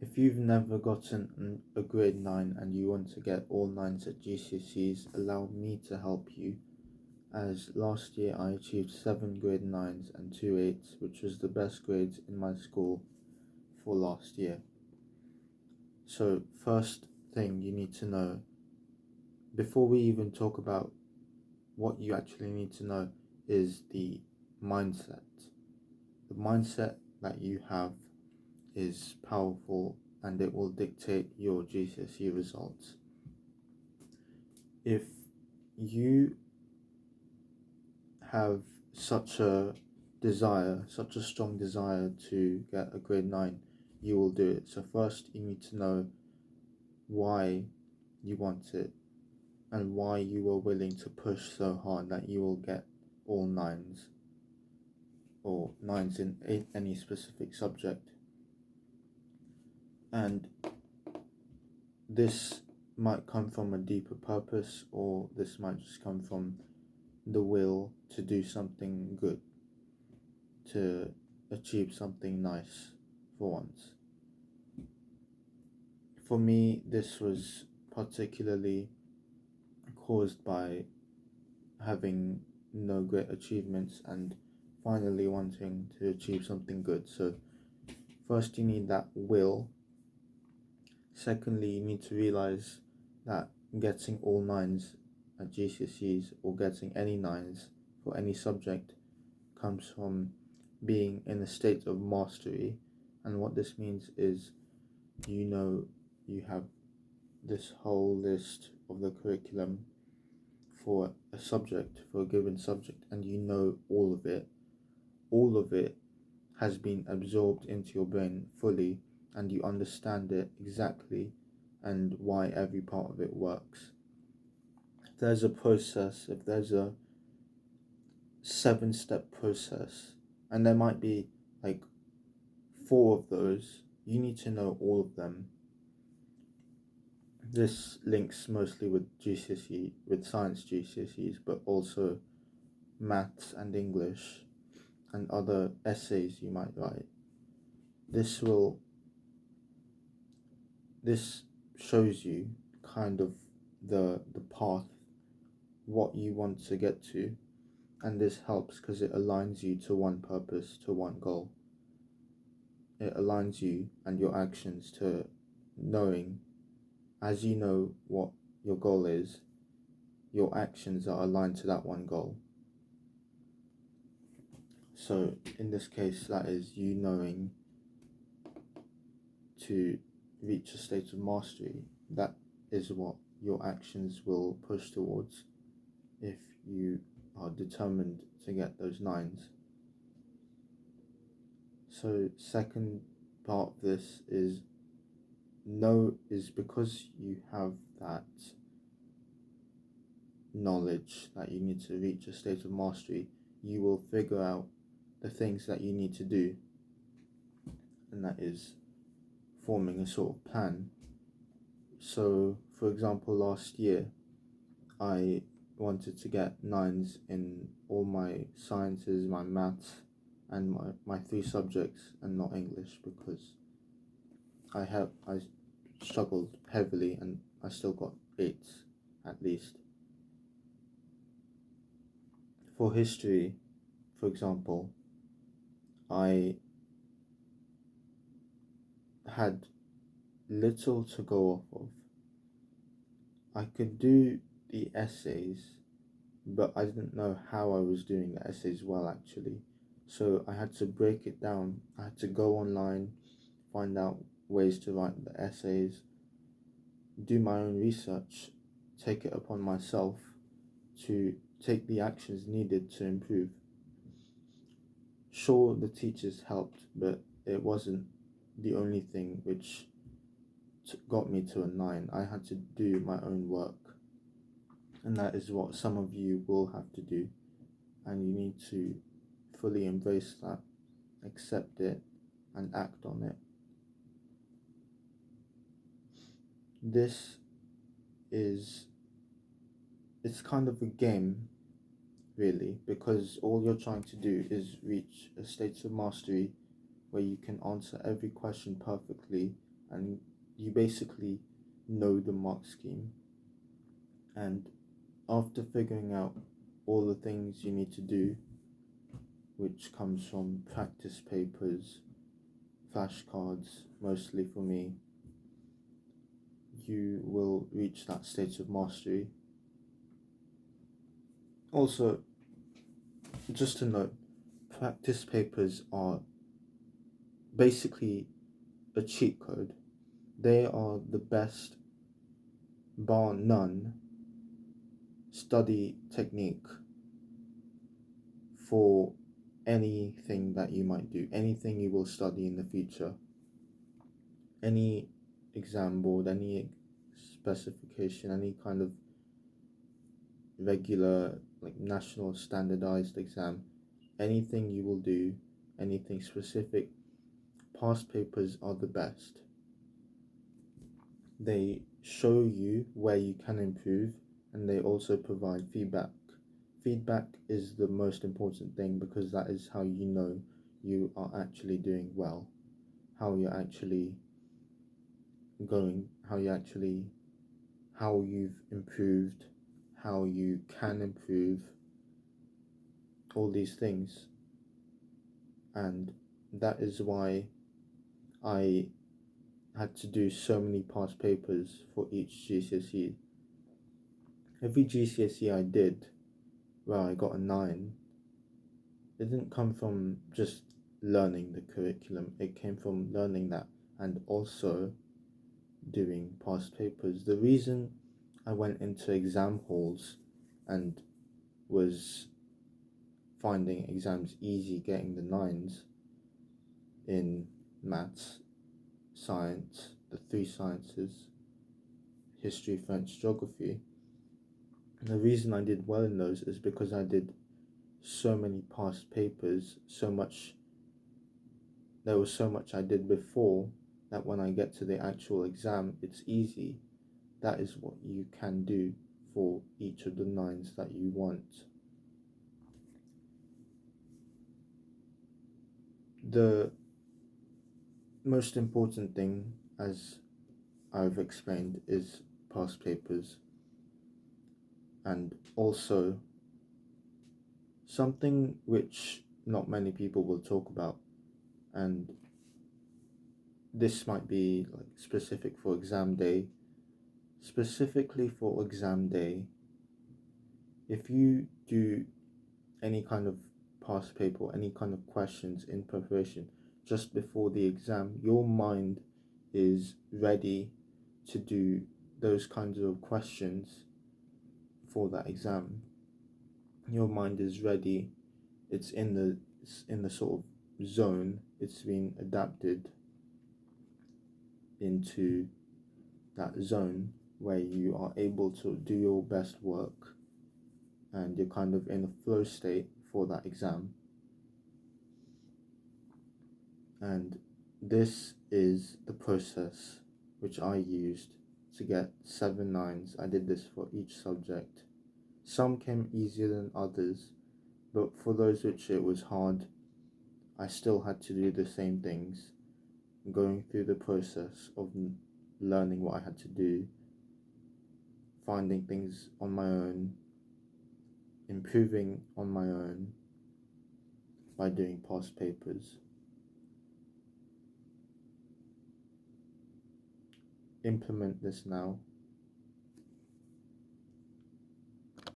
If you've never gotten a grade 9 and you want to get all 9s at GCSEs, allow me to help you, as last year I achieved 7 grade 9s and 2 8s, which was the best grades in my school for last year. So first thing you need to know, before we even talk about what you actually need to know, is the mindset. The mindset that you have is powerful and it will dictate your GCSE results. If you have such a strong desire to get a grade 9, you will do it. So first you need to know why you want it and why you are willing to push so hard that you will get all 9s or 9s in any specific subject. And this might come from a deeper purpose, or this might just come from the will to do something good, to achieve something nice for once. For me, this was particularly caused by having no great achievements and finally wanting to achieve something good. So first you need that will. Secondly, you need to realize that getting all 9s at GCSEs or getting any 9s for any subject comes from being in a state of mastery. And what this means is, you have this whole list of the curriculum for a subject, for a given subject, and you know all of it. All of it has been absorbed into your brain fully, and you understand it exactly and why every part of it works. If there's a process, if there's a 7-step process, and there might be like 4 of those, you need to know all of them. This links mostly with GCSE, with science GCSEs, but also maths and English and other essays you might write. This shows you kind of the path, what you want to get to, and this helps because it aligns you to one purpose, to one goal. It aligns you and your actions to knowing, as you know what your goal is, your actions are aligned to that one goal. So in this case, that is you knowing to reach a state of mastery. That is what your actions will push towards if you are determined to get those 9s. So second part of this is because you have that knowledge that you need to reach a state of mastery, you will figure out the things that you need to do, and that is forming a sort of plan. So for example, last year I wanted to get 9s in all my sciences, my maths and my 3 subjects, and not English, because I struggled heavily and I still got 8s at least. For history, for example, I had little to go off of. I could do the essays, but I didn't know how I was doing the essays well, actually. So I had to break it down. I had to go online, find out ways to write the essays, do my own research, take it upon myself to take the actions needed to improve. Sure, the teachers helped, but it wasn't the only thing which got me to a 9. I had to do my own work, and that is what some of you will have to do, and you need to fully embrace that, accept it, and act on it. It's kind of a game, really, because all you're trying to do is reach a state of mastery where you can answer every question perfectly and you basically know the mark scheme. And after figuring out all the things you need to do, which comes from practice papers, flashcards, mostly for me, you will reach that state of mastery. Also, just to note, practice papers are basically a cheat code. They are the best, bar none, study technique for anything that you might do, anything you will study in the future, any exam board, any specification, any kind of regular, like national standardized exam, anything you will do, anything specific, past papers are the best. They show you where you can improve, and they also provide feedback. Feedback is the most important thing, because that is how you know you are actually doing well, how you're actually going, how you've improved, how you can improve, all these things. And that is why I had to do so many past papers for each GCSE. Every GCSE I did where I got a 9, it didn't come from just learning the curriculum, it came from learning that and also doing past papers. The reason I went into exam halls and was finding exams easy, getting the 9s in maths, science, the 3 sciences, history, French, geography, and the reason I did well in those is because I did so many past papers, there was so much I did before that when I get to the actual exam, it's easy. That is what you can do for each of the 9s that you want. The most important thing, as I've explained, is past papers, and also something which not many people will talk about, and this might be like specific for exam day. Specifically for exam day, if you do any kind of past paper, any kind of questions in preparation just before the exam, your mind is ready to do those kinds of questions for that exam. Your mind is ready, it's in the sort of zone, it's been adapted into that zone where you are able to do your best work, and you're kind of in a flow state for that exam. And this is the process which I used to get 7 9s. I did this for each subject. Some came easier than others, but for those which it was hard, I still had to do the same things, going through the process of learning what I had to do, finding things on my own, improving on my own by doing past papers. Implement this now.